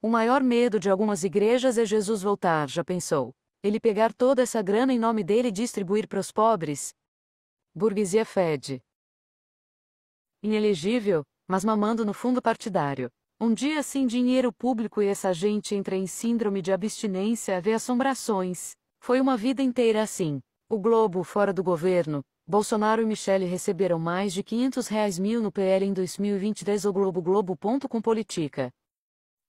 O maior medo de algumas igrejas é Jesus voltar, já pensou? Ele pegar toda essa grana em nome dele e distribuir para os pobres? Burguesia fede. Inelegível, mas mamando no fundo partidário. Um dia sem dinheiro público e essa gente entra em síndrome de abstinência, vê assombrações. Foi uma vida inteira assim. O Globo fora do governo. Bolsonaro e Michele receberam mais de R$ 500 mil no PL em 2023. O Globo.com Politica.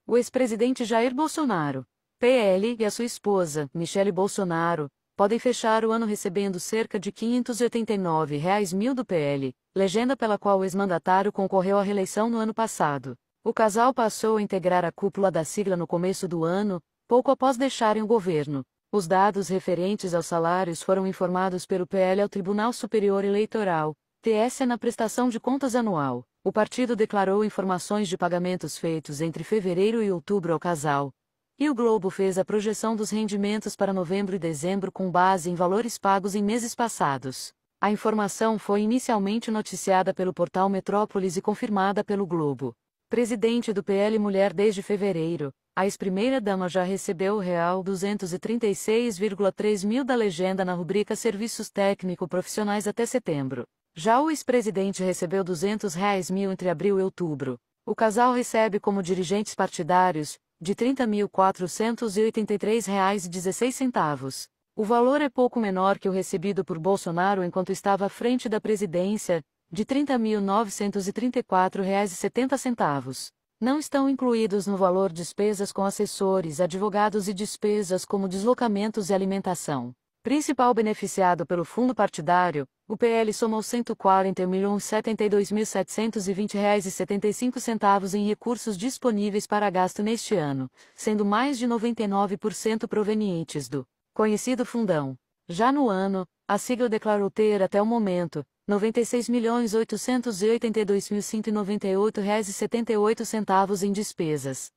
O ex-presidente Jair Bolsonaro, PL, e a sua esposa, Michele Bolsonaro, podem fechar o ano recebendo cerca de R$ 589 mil do PL, legenda pela qual o ex-mandatário concorreu à reeleição no ano passado. O casal passou a integrar a cúpula da sigla no começo do ano, pouco após deixarem o governo. Os dados referentes aos salários foram informados pelo PL ao Tribunal Superior Eleitoral, TSE, na prestação de contas anual. O partido declarou informações de pagamentos feitos entre fevereiro e outubro ao casal. E o Globo fez a projeção dos rendimentos para novembro e dezembro com base em valores pagos em meses passados. A informação foi inicialmente noticiada pelo portal Metrópolis e confirmada pelo Globo. Presidente do PL mulher desde fevereiro, a ex-primeira-dama já recebeu R$ 236,3 mil da legenda na rubrica Serviços Técnico-Profissionais até setembro. Já o ex-presidente recebeu R$ 200 mil entre abril e outubro. O casal recebe como dirigentes partidários, de R$ 30.483,16. O valor é pouco menor que o recebido por Bolsonaro enquanto estava à frente da presidência, de R$ 30.934,70. Não estão incluídos no valor despesas com assessores, advogados e despesas como deslocamentos e alimentação. Principal beneficiado pelo fundo partidário, o PL somou R$ 140.072.720,75 em recursos disponíveis para gasto neste ano, sendo mais de 99% provenientes do conhecido fundão. Já no ano, a sigla declarou ter até o momento R$ 96.882.198,78 em despesas.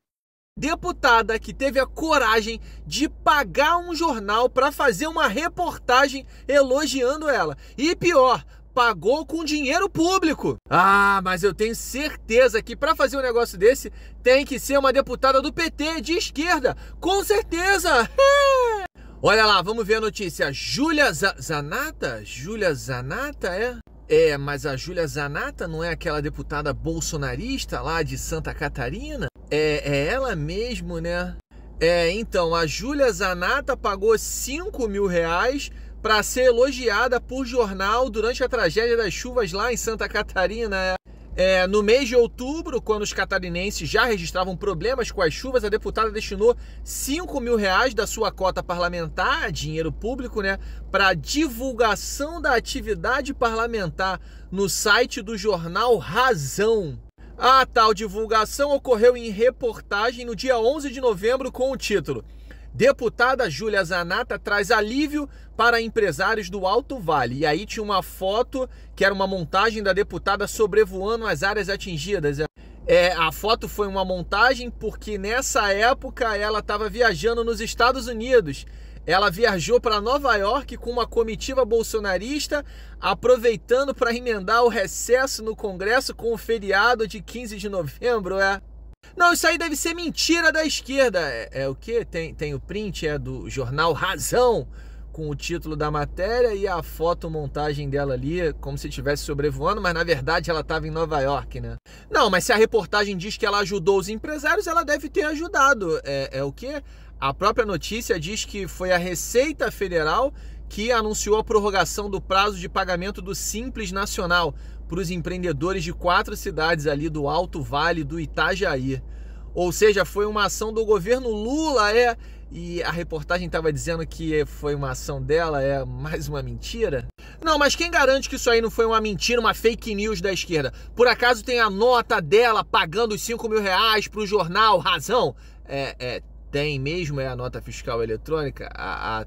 Deputada que teve a coragem de pagar um jornal para fazer uma reportagem elogiando ela. E pior, pagou com dinheiro público. Ah, mas eu tenho certeza que para fazer um negócio desse tem que ser uma deputada do PT, de esquerda. Com certeza! Olha lá, vamos ver a notícia. Júlia Zanata? Júlia Zanata, é? É, mas a Júlia Zanata não é aquela deputada bolsonarista lá de Santa Catarina? É ela mesmo, né? Então, a Júlia Zanata pagou R$ 5.000 para ser elogiada por jornal durante a tragédia das chuvas lá em Santa Catarina. No mês de outubro, quando os catarinenses já registravam problemas com as chuvas, a deputada destinou R$ 5.000 da sua cota parlamentar, dinheiro público, né, para divulgação da atividade parlamentar no site do jornal Razão. A tal divulgação ocorreu em reportagem no dia 11 de novembro com o título: Deputada Júlia Zanata traz alívio para empresários do Alto Vale. E aí tinha uma foto que era uma montagem da deputada sobrevoando as áreas atingidas. A foto foi uma montagem porque nessa época ela estava viajando nos Estados Unidos. Ela viajou para Nova York com uma comitiva bolsonarista, aproveitando para emendar o recesso no Congresso com o feriado de 15 de novembro, Não, isso aí deve ser mentira da esquerda. O quê? Tem o print, do jornal Razão, com o título da matéria e a fotomontagem dela ali, como se estivesse sobrevoando, mas na verdade ela estava em Nova York, né? Não, mas se a reportagem diz que ela ajudou os empresários, ela deve ter ajudado. O quê? A própria notícia diz que foi a Receita Federal que anunciou a prorrogação do prazo de pagamento do Simples Nacional para os empreendedores de 4 cidades ali do Alto Vale do Itajaí. Ou seja, foi uma ação do governo Lula, e a reportagem estava dizendo que foi uma ação dela, mais uma mentira? Não, mas quem garante que isso aí não foi uma mentira, uma fake news da esquerda? Por acaso tem a nota dela pagando os R$ 5.000 para o jornal Razão? Tem mesmo, a nota fiscal eletrônica?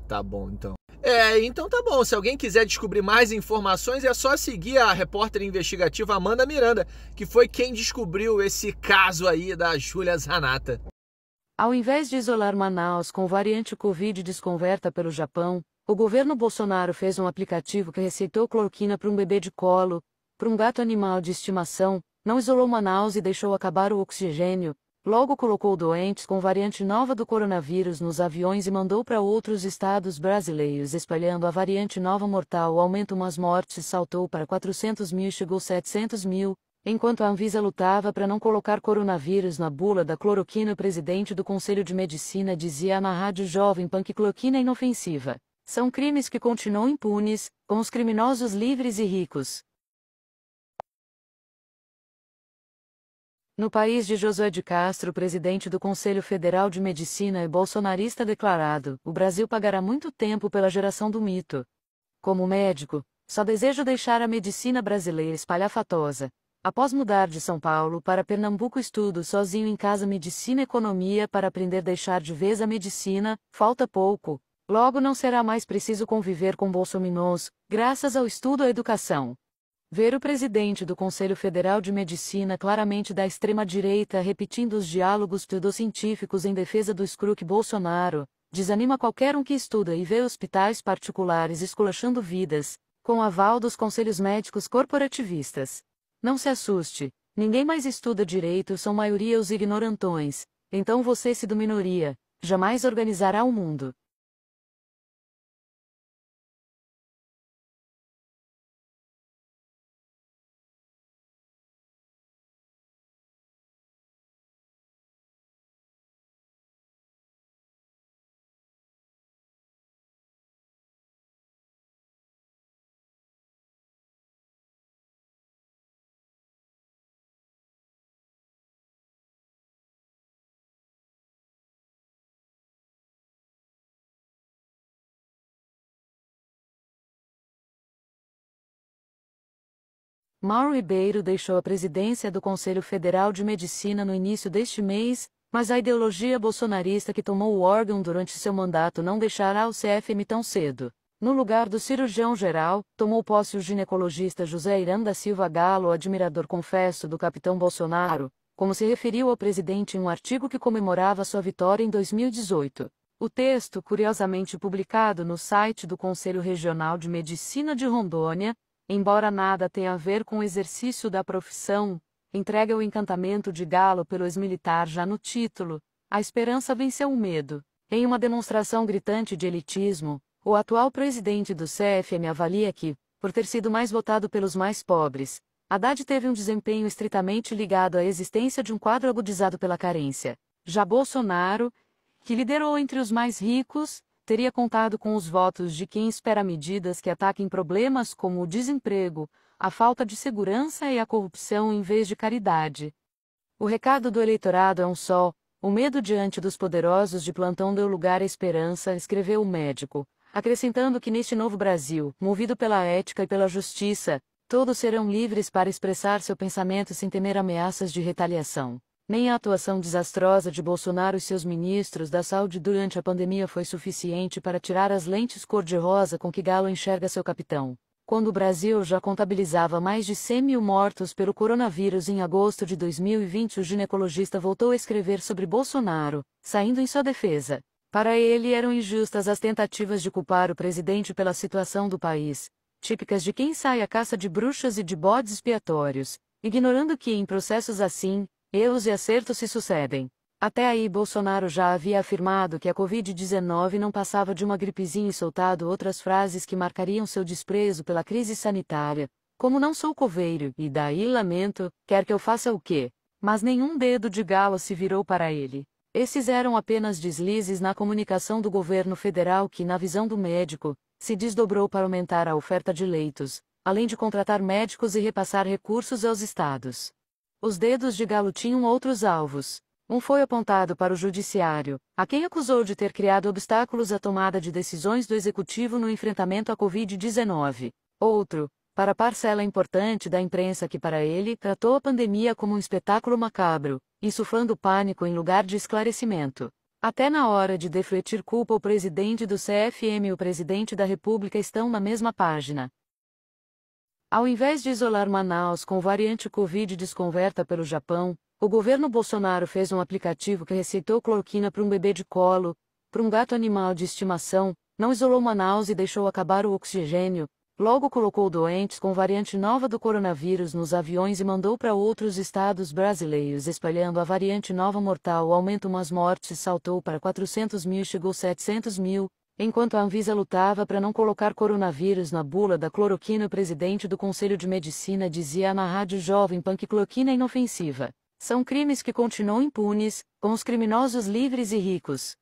Tá bom, então. Então tá bom. Se alguém quiser descobrir mais informações, é só seguir a repórter investigativa Amanda Miranda, que foi quem descobriu esse caso aí da Júlia Zanata. Ao invés de isolar Manaus com variante Covid desconverta pelo Japão, o governo Bolsonaro fez um aplicativo que receitou cloroquina para um bebê de colo, para um gato animal de estimação, não isolou Manaus e deixou acabar o oxigênio, Logo colocou doentes com variante nova do coronavírus nos aviões e mandou para outros estados brasileiros espalhando a variante nova mortal. O aumento nas mortes saltou para 400 mil e chegou a 700 mil, enquanto a Anvisa lutava para não colocar coronavírus na bula da cloroquina. O presidente do Conselho de Medicina dizia na Rádio Jovem Pan que cloroquina é inofensiva. São crimes que continuam impunes, com os criminosos livres e ricos. No país de Josué de Castro, presidente do Conselho Federal de Medicina e bolsonarista declarado, o Brasil pagará muito tempo pela geração do mito. Como médico, só desejo deixar a medicina brasileira espalhafatosa. Após mudar de São Paulo para Pernambuco, estudo sozinho em casa medicina e economia para aprender a deixar de vez a medicina, falta pouco. Logo não será mais preciso conviver com bolsominions, graças ao estudo e à educação. Ver o presidente do Conselho Federal de Medicina claramente da extrema-direita repetindo os diálogos pseudocientíficos em defesa do escroque Bolsonaro, desanima qualquer um que estuda e vê hospitais particulares esculachando vidas, com aval dos conselhos médicos corporativistas. Não se assuste, ninguém mais estuda direito, são maioria os ignorantões, então você, se do minoria, jamais organizará o mundo. Mauro Ribeiro deixou a presidência do Conselho Federal de Medicina no início deste mês, mas a ideologia bolsonarista que tomou o órgão durante seu mandato não deixará o CFM tão cedo. No lugar do cirurgião-geral, tomou posse o ginecologista José Irã da Silva Galo, admirador confesso do capitão Bolsonaro, como se referiu ao presidente em um artigo que comemorava sua vitória em 2018. O texto, curiosamente publicado no site do Conselho Regional de Medicina de Rondônia, embora nada tenha a ver com o exercício da profissão, entrega o encantamento de Galo pelo ex-militar já no título. A esperança venceu o medo. Em uma demonstração gritante de elitismo, o atual presidente do CFM avalia que, por ter sido mais votado pelos mais pobres, Haddad teve um desempenho estritamente ligado à existência de um quadro agudizado pela carência. Já Bolsonaro, que liderou entre os mais ricos, teria contado com os votos de quem espera medidas que ataquem problemas como o desemprego, a falta de segurança e a corrupção em vez de caridade. O recado do eleitorado é um só: o medo diante dos poderosos de plantão deu lugar à esperança, escreveu o médico, acrescentando que neste novo Brasil, movido pela ética e pela justiça, todos serão livres para expressar seu pensamento sem temer ameaças de retaliação. Nem a atuação desastrosa de Bolsonaro e seus ministros da saúde durante a pandemia foi suficiente para tirar as lentes cor-de-rosa com que Galo enxerga seu capitão. Quando o Brasil já contabilizava mais de 100 mil mortos pelo coronavírus em agosto de 2020, o ginecologista voltou a escrever sobre Bolsonaro, saindo em sua defesa. Para ele eram injustas as tentativas de culpar o presidente pela situação do país, típicas de quem sai à caça de bruxas e de bodes expiatórios, ignorando que em processos assim, erros e acertos se sucedem. Até aí Bolsonaro já havia afirmado que a Covid-19 não passava de uma gripezinha e soltado outras frases que marcariam seu desprezo pela crise sanitária, como não sou coveiro, e daí lamento, quer que eu faça o quê? Mas nenhum dedo de Galo se virou para ele. Esses eram apenas deslizes na comunicação do governo federal que, na visão do médico, se desdobrou para aumentar a oferta de leitos, além de contratar médicos e repassar recursos aos estados. Os dedos de Galo tinham outros alvos. Um foi apontado para o judiciário, a quem acusou de ter criado obstáculos à tomada de decisões do executivo no enfrentamento à Covid-19. Outro, para parcela importante da imprensa que para ele tratou a pandemia como um espetáculo macabro, insuflando pânico em lugar de esclarecimento. Até na hora de defletir culpa, o presidente do CFM e o presidente da República estão na mesma página. Ao invés de isolar Manaus com variante Covid desconverta pelo Japão, o governo Bolsonaro fez um aplicativo que receitou cloroquina para um bebê de colo, para um gato animal de estimação, não isolou Manaus e deixou acabar o oxigênio, Logo colocou doentes com variante nova do coronavírus nos aviões e mandou para outros estados brasileiros espalhando a variante nova mortal. O aumento nas mortes saltou para 400 mil e chegou a 700 mil, enquanto a Anvisa lutava para não colocar coronavírus na bula da cloroquina. O presidente do Conselho de Medicina dizia na Rádio Jovem Pan que cloroquina é inofensiva. São crimes que continuam impunes, com os criminosos livres e ricos.